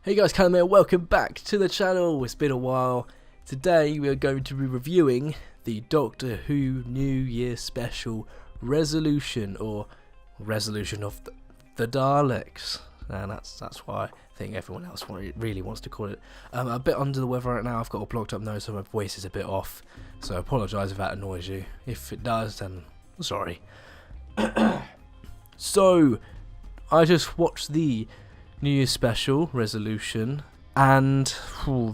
Hey guys, Callum here, welcome back to the channel. It's been a while. Today we are going to be reviewing the Doctor Who New Year Special Resolution, or Resolution of the Daleks. And that's why I think everyone else really wants to call it. I'm a bit under the weather right now. I've got a blocked up nose, so my voice is a bit off. So I apologise if that annoys you. If it does, then sorry. So, I just watched the New Year's Special Resolution, and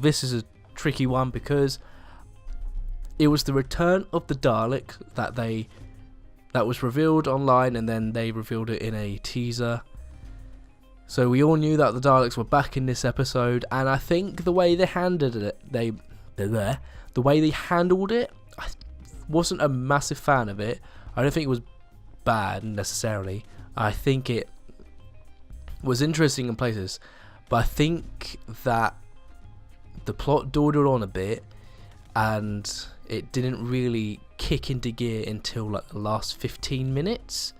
this is a tricky one because it was the return of the Dalek that was revealed online, and then they revealed it in a teaser. So we all knew that the Daleks were back in this episode, and I think the way they handled it, I wasn't a massive fan of it. I don't think it was bad necessarily. I think it was interesting in places, but I think that the plot dawdled on a bit, and it didn't really kick into gear until like the last 15 minutes.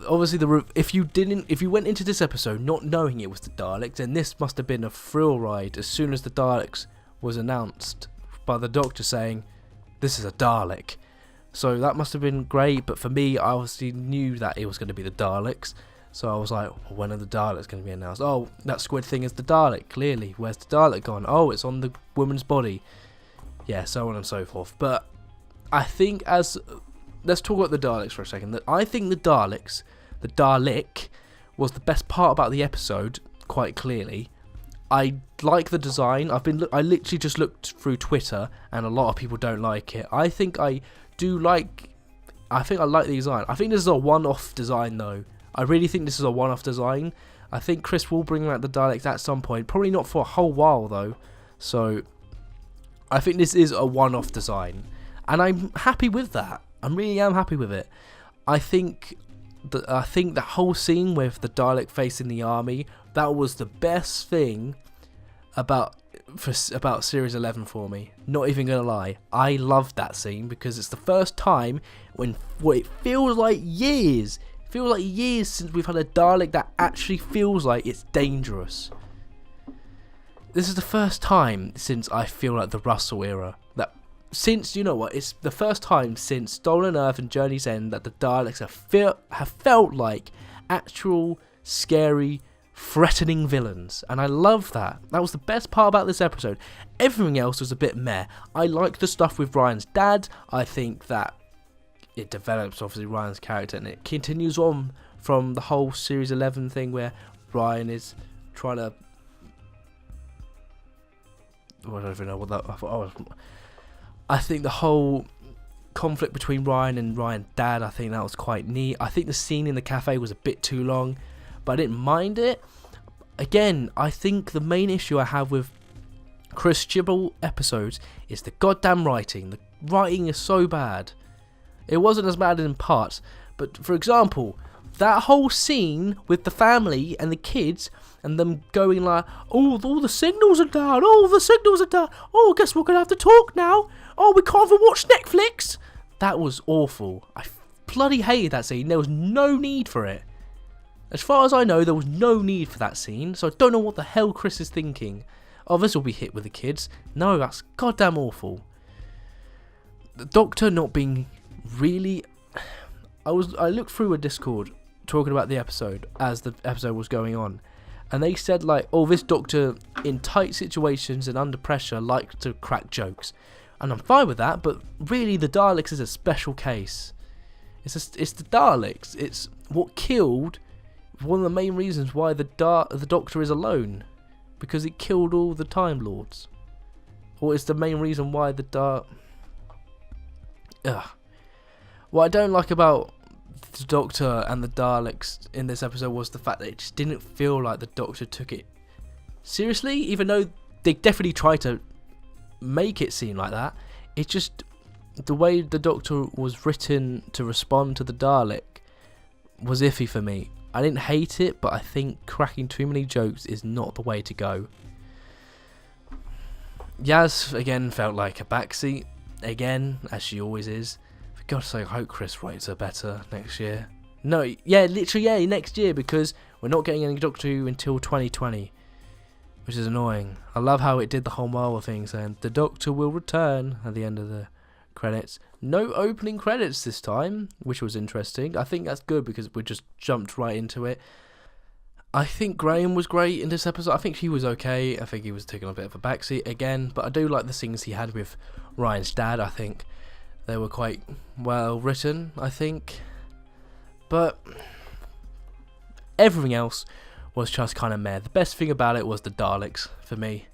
Obviously, if you went into this episode not knowing it was the Daleks, then this must have been a thrill ride. As soon as the Daleks was announced by the Doctor saying, "This is a Dalek." So that must have been great, but for me, I obviously knew that it was going to be the Daleks. So I was like, well, when are the Daleks going to be announced? Oh, that squid thing is the Dalek, clearly. Where's the Dalek gone? Oh, it's on the woman's body. Yeah, so on and so forth. But I think let's talk about the Daleks for a second. I think the Dalek was the best part about the episode, quite clearly. I like the design. I literally just looked through Twitter, and a lot of people don't like it. I think I like the design. I think this is a one-off design though. I really think this is a one-off design. I think Chris will bring back the Daleks at some point. Probably not for a whole while though. So I think this is a one-off design, and I'm happy with that. I really am happy with it. I think the whole scene with the Dalek facing the army, that was the best thing about Series 11 for me. Not even gonna lie, I loved that scene because it's the first time when it feels like years. It feels like years since we've had a Dalek that actually feels like it's dangerous. This is the first time since I feel like the Russell era it's the first time since Stolen Earth and Journey's End that the Daleks have felt like actual scary, threatening villains, and I love that. That was the best part about this episode. Everything else was a bit meh. I like the stuff with Ryan's dad. I think that it develops obviously Ryan's character, and it continues on from the whole Series 11 thing where Ryan is trying to, I don't even know what that. I think the whole conflict between Ryan and Ryan's dad, I think that was quite neat. I think the scene in the cafe was a bit too long, but I didn't mind it. Again, I think the main issue I have with Chris Chibnall episodes is the goddamn writing. The writing is so bad. It wasn't as bad in parts, but for example, that whole scene with the family and the kids and them going like, oh, all the signals are down, oh, guess we're going to have to talk now, oh, we can't even watch Netflix. That was awful. I bloody hated that scene. There was no need for it. As far as I know, there was no need for that scene, so I don't know what the hell Chris is thinking. Oh, this will be hit with the kids. No, that's goddamn awful. The Doctor not being really... I looked through a Discord talking about the episode as the episode was going on, and they said like, oh, this Doctor in tight situations and under pressure likes to crack jokes, and I'm fine with that, but really the Daleks is a special case. It's the Daleks. It's what killed... one of the main reasons why the Doctor is alone, because it killed all the Time Lords. Or it's the main reason why what I don't like about the Doctor and the Daleks in this episode was the fact that it just didn't feel like the Doctor took it seriously, even though they definitely tried to make it seem like that. It just, the way the Doctor was written to respond to the Dalek was iffy for me. I didn't hate it, but I think cracking too many jokes is not the way to go. Yaz again felt like a backseat again, as she always is. For God's sake, I hope Chris writes her better next year. No, yeah, literally, yeah, next year, because We're not getting any Doctor Who until 2020, which is annoying. I love how it did the whole Marvel thing saying the Doctor will return at the end of the credits. No opening credits this time, which was interesting. I think that's good because we just jumped right into it. I think Graham was great in this episode. I think he was okay. I think he was taking a bit of a backseat again, but I do like the scenes he had with Ryan's dad. I think they were quite well written, I think. But everything else was just kind of meh. The best thing about it was the Daleks for me.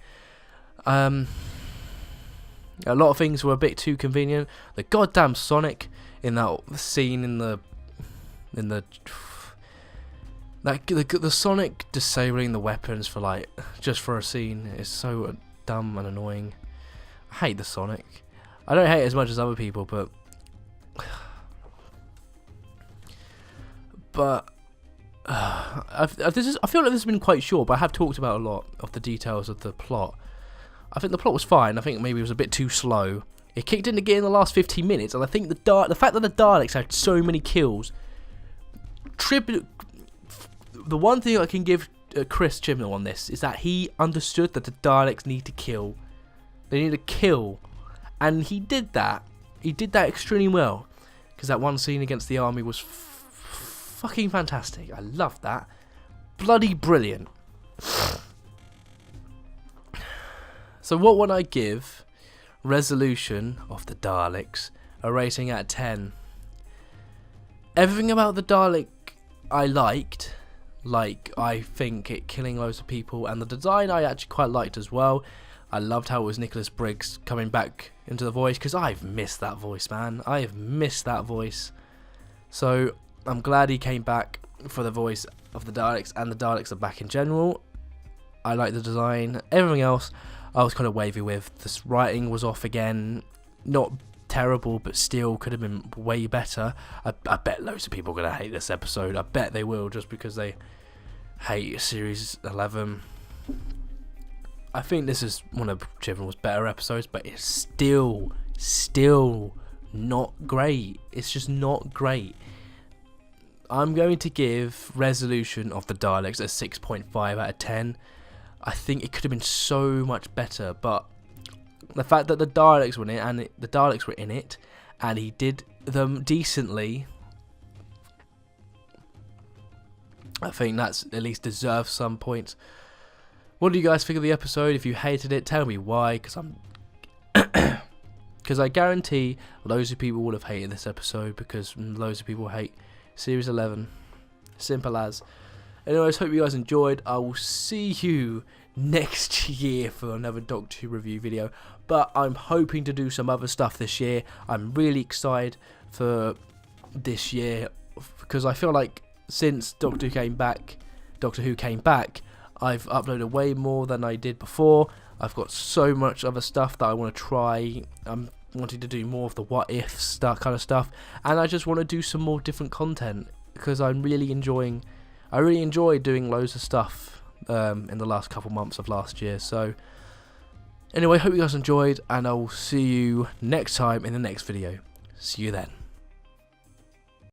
A lot of things were a bit too convenient. The goddamn Sonic in that scene in the Sonic disabling the weapons for like just for a scene is so dumb and annoying. I hate the Sonic. I don't hate it as much as other people, but I feel like this has been quite short, but I have talked about a lot of the details of the plot. I think the plot was fine. I think maybe it was a bit too slow. It kicked into gear in the last 15 minutes, and I think the fact that the Daleks had so many kills. The one thing I can give Chris Chibnall on this is that he understood that the Daleks need to kill. They need to kill, and he did that. He did that extremely well, because that one scene against the army was fucking fantastic. I loved that. Bloody brilliant. So what would I give Resolution of the Daleks a rating out of 10? Everything about the Dalek I liked. Like, I think it killing loads of people, and the design I actually quite liked as well. I loved how it was Nicholas Briggs coming back into the voice, because I've missed that voice, man. I have missed that voice. So I'm glad he came back for the voice of the Daleks, and the Daleks are back in general. I like the design. Everything else I was kind of wavy with. This writing was off again. Not terrible, but still could have been way better. I bet loads of people are going to hate this episode. I bet they will, just because they hate Series 11. I think this is one of Chibnall's better episodes, but it's still not great. It's just not great. I'm going to give Resolution of the Daleks a 6.5 out of 10. I think it could have been so much better, but the fact that the Daleks were in it, and he did them decently, I think that's at least deserves some points. What do you guys think of the episode? If you hated it, tell me why, because I guarantee loads of people would have hated this episode, because loads of people hate Series 11. Simple as. Anyways, hope you guys enjoyed. I will see you next year for another Doctor Who review video, but I'm hoping to do some other stuff this year. I'm really excited for this year, because I feel like since Doctor Who came back, I've uploaded way more than I did before. I've got so much other stuff that I want to try. I'm wanting to do more of the what if kind of stuff, and I just want to do some more different content, because I really enjoyed doing loads of stuff in the last couple months of last year. So anyway, hope you guys enjoyed, and I will see you next time in the next video. See you then.